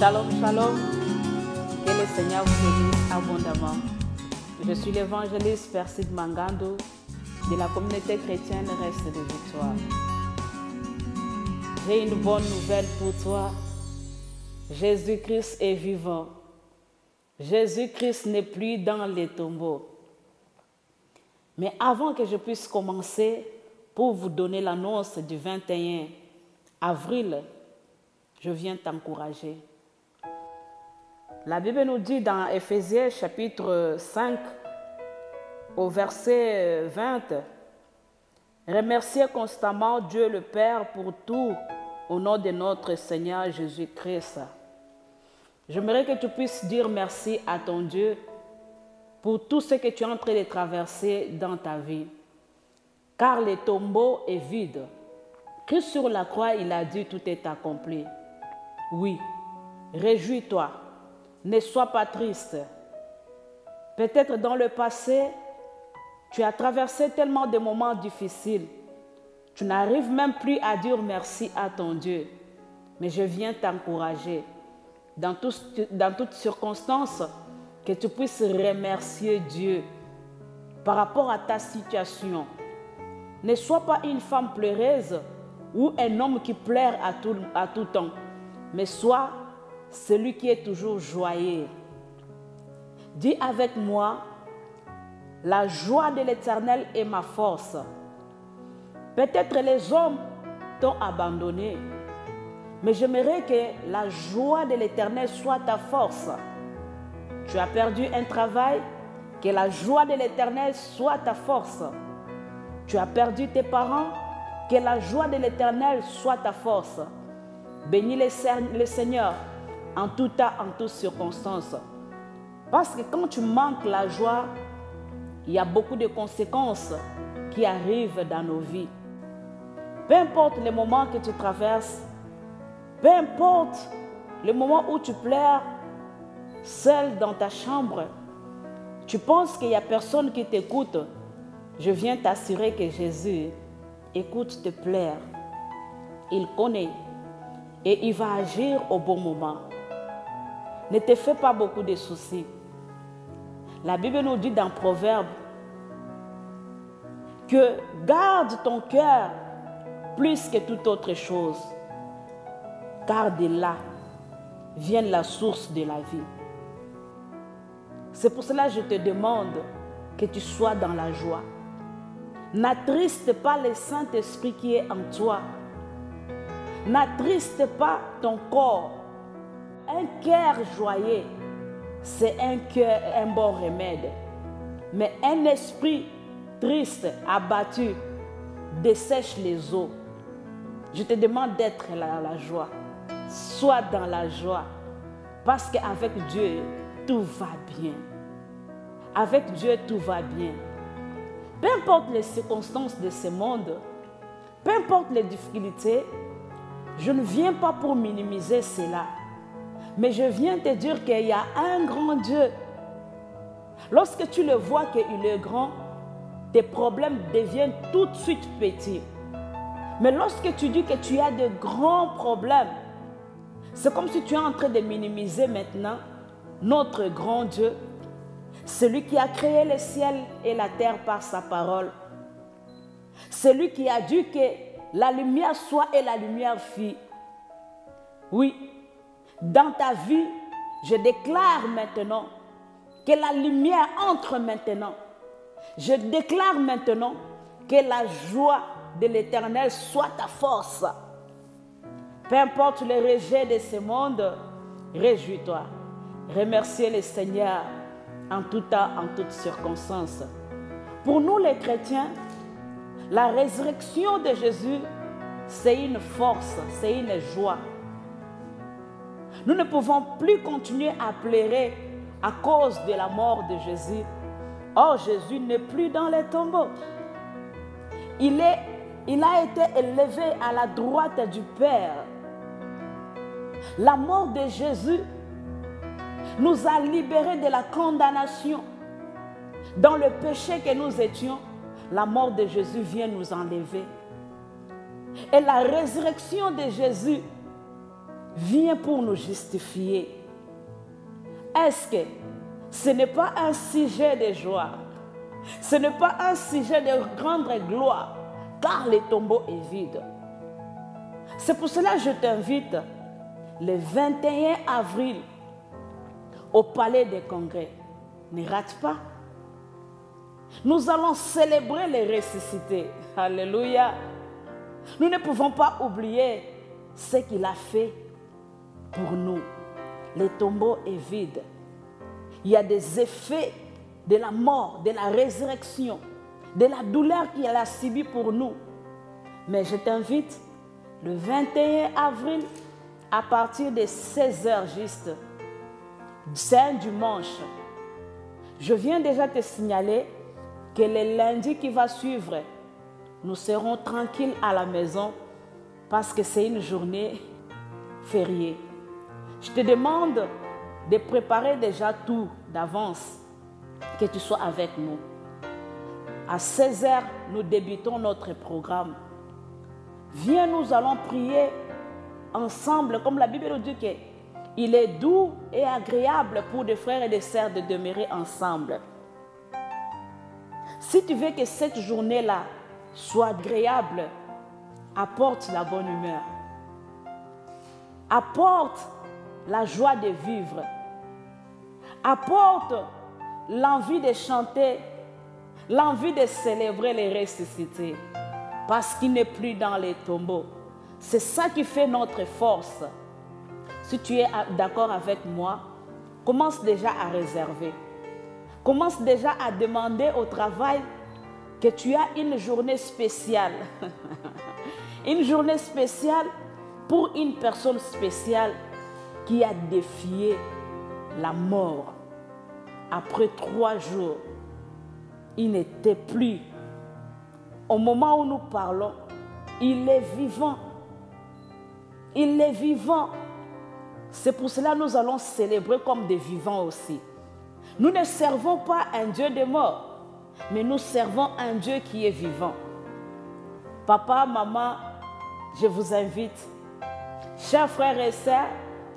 Shalom, shalom. Que le Seigneur vous bénisse abondamment. Je suis l'évangéliste Persid Mangando de la communauté chrétienne Reste de Victoire. J'ai une bonne nouvelle pour toi. Jésus-Christ est vivant. Jésus-Christ n'est plus dans les tombeaux. Mais avant que je puisse commencer, pour vous donner l'annonce du 21 avril, je viens t'encourager. La Bible nous dit dans Éphésiens chapitre 5, au verset 20, « Remerciez constamment Dieu le Père pour tout au nom de notre Seigneur Jésus-Christ. » J'aimerais que tu puisses dire merci à ton Dieu pour tout ce que tu es en train de traverser dans ta vie. Car le tombeau est vide. Que sur la croix, il a dit tout est accompli. Oui, réjouis-toi, ne sois pas triste. Peut-être dans le passé, tu as traversé tellement de moments difficiles. Tu n'arrives même plus à dire merci à ton Dieu. Mais je viens t'encourager, dans toutes circonstances, que tu puisses remercier Dieu par rapport à ta situation. Ne sois pas une femme pleureuse ou un homme qui pleure à tout temps, mais sois celui qui est toujours joyeux. Dis avec moi, la joie de l'Éternel est ma force. Peut-être les hommes t'ont abandonné, mais j'aimerais que la joie de l'Éternel soit ta force. Tu as perdu un travail, que la joie de l'Éternel soit ta force. Tu as perdu tes parents, que la joie de l'Éternel soit ta force. Bénis le Seigneur en tout temps, en toutes circonstances. Parce que quand tu manques la joie, il y a beaucoup de conséquences qui arrivent dans nos vies. Peu importe les moments que tu traverses, peu importe le moment où tu pleures, seul dans ta chambre, tu penses qu'il n'y a personne qui t'écoute. Je viens t'assurer que Jésus écoute tes pleurs. Il connaît et il va agir au bon moment. Ne te fais pas beaucoup de soucis. La Bible nous dit dans Proverbe que garde ton cœur plus que toute autre chose, car de là vient la source de la vie. C'est pour cela que je te demande que tu sois dans la joie. N'attriste pas le Saint-Esprit qui est en toi. N'attriste pas ton corps. Un cœur joyeux, c'est un bon remède. Mais un esprit triste, abattu, dessèche les eaux. Je te demande d'être dans la joie. Sois dans la joie. Parce qu'avec Dieu, tout va bien. Avec Dieu, tout va bien. Peu importe les circonstances de ce monde, peu importe les difficultés, je ne viens pas pour minimiser cela. Mais je viens te dire qu'il y a un grand Dieu. Lorsque tu le vois qu'il est grand, tes problèmes deviennent tout de suite petits. Mais lorsque tu dis que tu as de grands problèmes, c'est comme si tu es en train de minimiser maintenant notre grand Dieu, celui qui a créé le ciel et la terre par sa parole. Celui qui a dit que la lumière soit et la lumière fit. Oui, dans ta vie, je déclare maintenant que la lumière entre maintenant. Je déclare maintenant que la joie de l'Éternel soit ta force. Peu importe le rejet de ce monde, réjouis-toi. Remerciez le Seigneur en tout temps, en toutes circonstances. Pour nous les chrétiens, la résurrection de Jésus, c'est une force, c'est une joie. Nous ne pouvons plus continuer à pleurer à cause de la mort de Jésus. Or, Jésus n'est plus dans les tombeaux. Il a été élevé à la droite du Père. La mort de Jésus nous a libérés de la condamnation. Dans le péché que nous étions, la mort de Jésus vient nous enlever. Et la résurrection de Jésus vient pour nous justifier. Est-ce que ce n'est pas un sujet de joie? Ce n'est pas un sujet de grande gloire, car le tombeau est vide. C'est pour cela que je t'invite le 21 avril au Palais des Congrès. Ne rate pas. Nous allons célébrer les ressuscités. Alléluia. Nous ne pouvons pas oublier ce qu'il a fait pour nous. Le tombeau est vide. Il y a des effets de la mort, de la résurrection, de la douleur qu'il a subie pour nous. Mais je t'invite le 21 avril à partir de 16h juste. C'est un dimanche. Je viens déjà te signaler que le lundi qui va suivre, nous serons tranquilles à la maison parce que c'est une journée fériée. Je te demande de préparer déjà tout d'avance, que tu sois avec nous. À 16h, nous débutons notre programme. Viens, nous allons prier ensemble, comme la Bible nous dit qu'il est doux et agréable pour des frères et des sœurs de demeurer ensemble. Si tu veux que cette journée-là soit agréable, apporte la bonne humeur. Apporte la joie de vivre. Apporte l'envie de chanter, l'envie de célébrer les ressuscités. Parce qu'il n'est plus dans les tombeaux. C'est ça qui fait notre force. Si tu es d'accord avec moi, commence déjà à réserver. Commence déjà à demander au travail que tu as une journée spéciale. Une journée spéciale pour une personne spéciale qui a défié la mort. Après 3 jours, il n'était plus. Au moment où nous parlons, il est vivant. Il est vivant. C'est pour cela que nous allons célébrer comme des vivants aussi. Nous ne servons pas un Dieu de mort, mais nous servons un Dieu qui est vivant. Papa, maman, je vous invite. Chers frères et sœurs,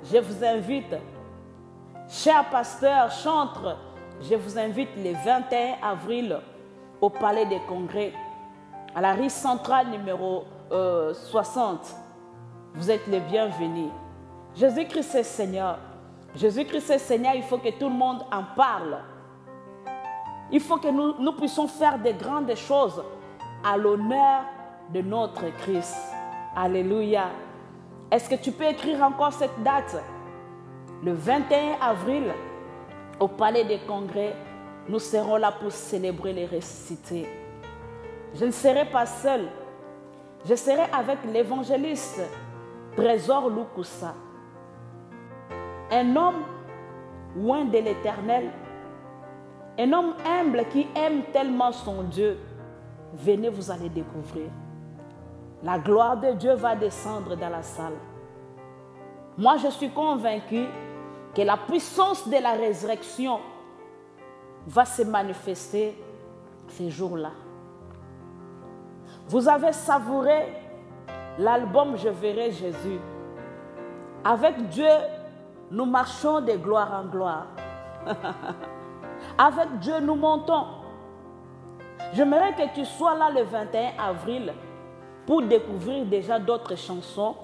je vous invite. Chers pasteurs, chantres, je vous invite le 21 avril au Palais des Congrès, à la rue centrale numéro 60. Vous êtes les bienvenus. Jésus-Christ est Seigneur. Jésus-Christ est Seigneur, il faut que tout le monde en parle. Il faut que nous puissions faire de grandes choses à l'honneur de notre Christ. Alléluia. Est-ce que tu peux écrire encore cette date? Le 21 avril, au Palais des Congrès, nous serons là pour célébrer les ressuscités. Je ne serai pas seul. Je serai avec l'évangéliste Trésor Lukusa. Un homme loin de l'Éternel. Un homme humble qui aime tellement son Dieu. Venez, vous allez découvrir. La gloire de Dieu va descendre dans la salle. Moi, je suis convaincu que la puissance de la résurrection va se manifester ces jours-là. Vous avez savouré l'album Je verrai Jésus. Avec Dieu, nous marchons de gloire en gloire. Avec Dieu, nous montons. J'aimerais que tu sois là le 21 avril pour découvrir déjà d'autres chansons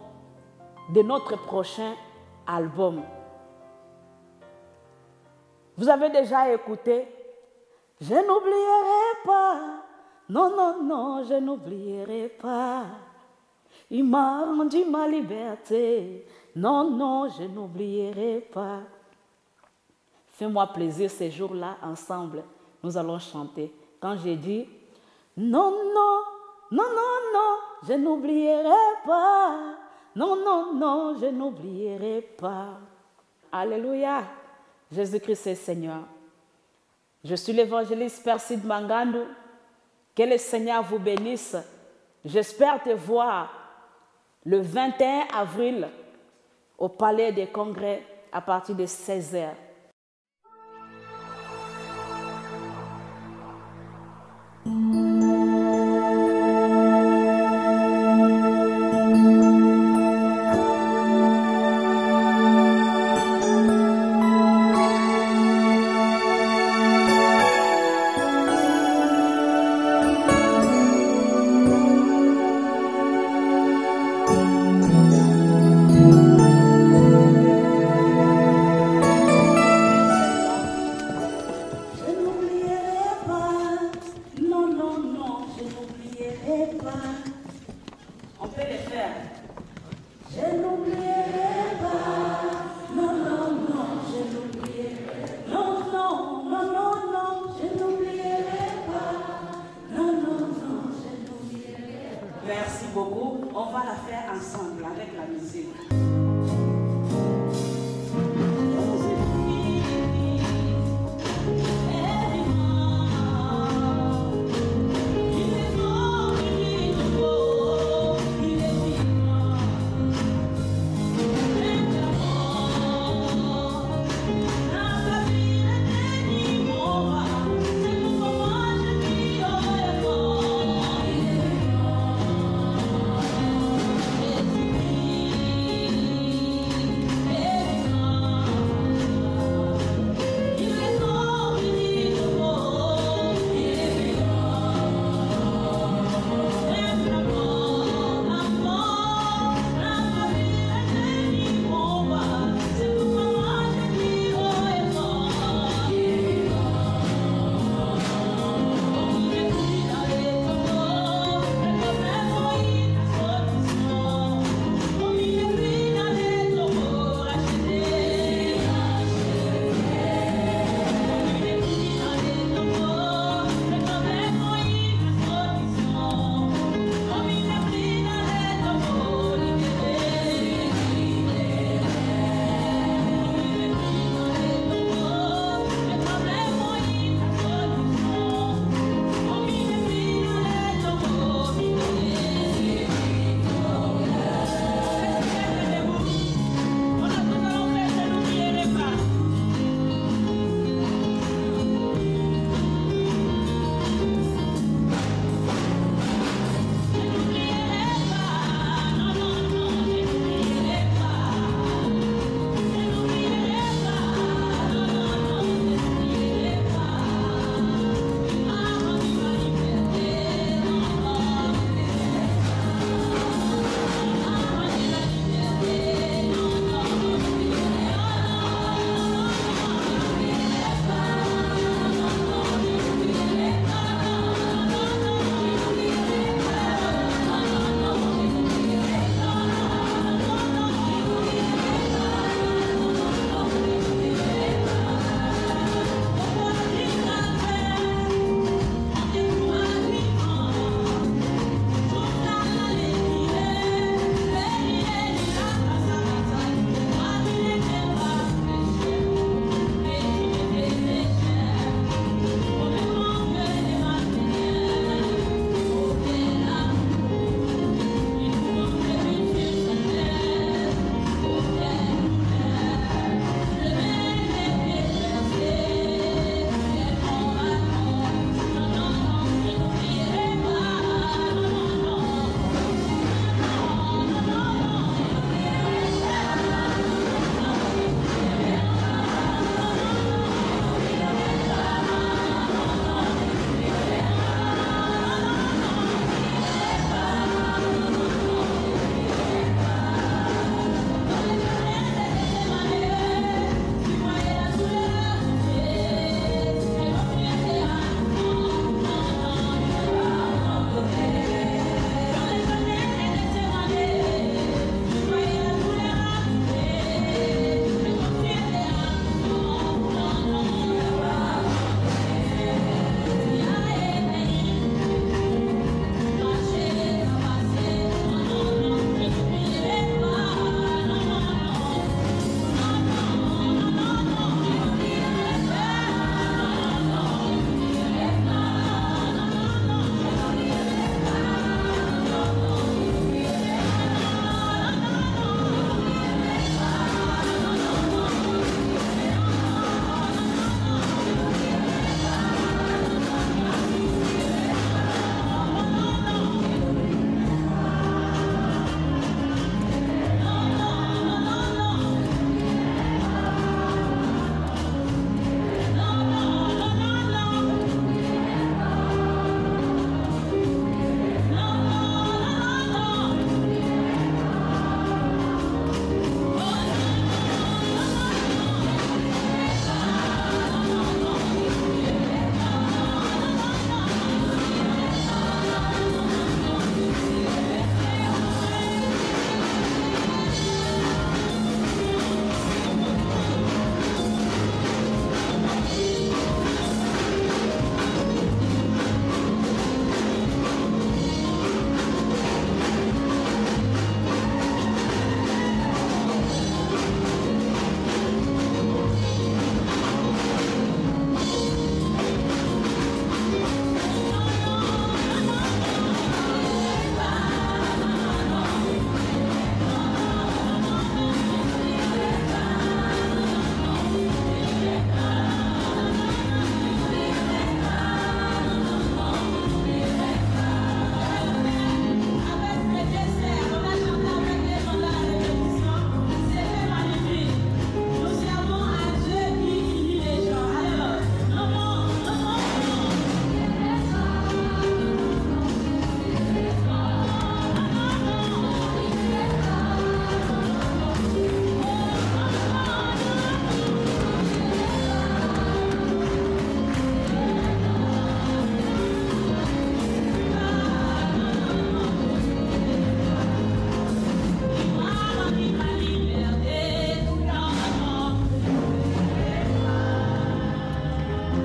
de notre prochain album. Vous avez déjà écouté « Je n'oublierai pas, non, non, non, je n'oublierai pas. Il m'a rendu ma liberté, non, non, je n'oublierai pas. » Fais-moi plaisir ces jours-là, ensemble, nous allons chanter. Quand j'ai dit « Non, non, non, non, non, je n'oublierai pas. Non, non, non, je n'oublierai pas. » Alléluia. Jésus-Christ est Seigneur. Je suis l'évangéliste Perside Mangandou. Que le Seigneur vous bénisse. J'espère te voir le 21 avril au Palais des Congrès à partir de 16h. la faire ensemble avec la musique.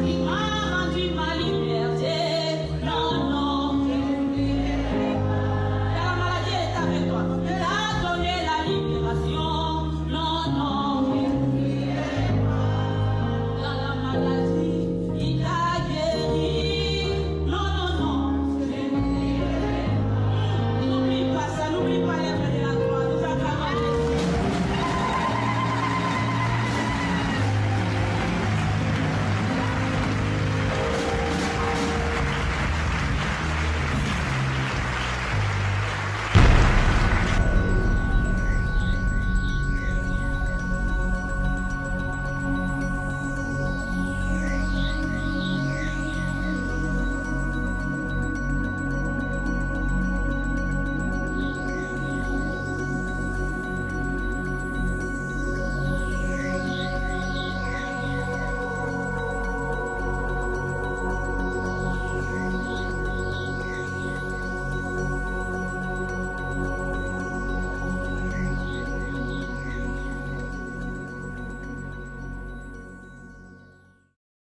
You are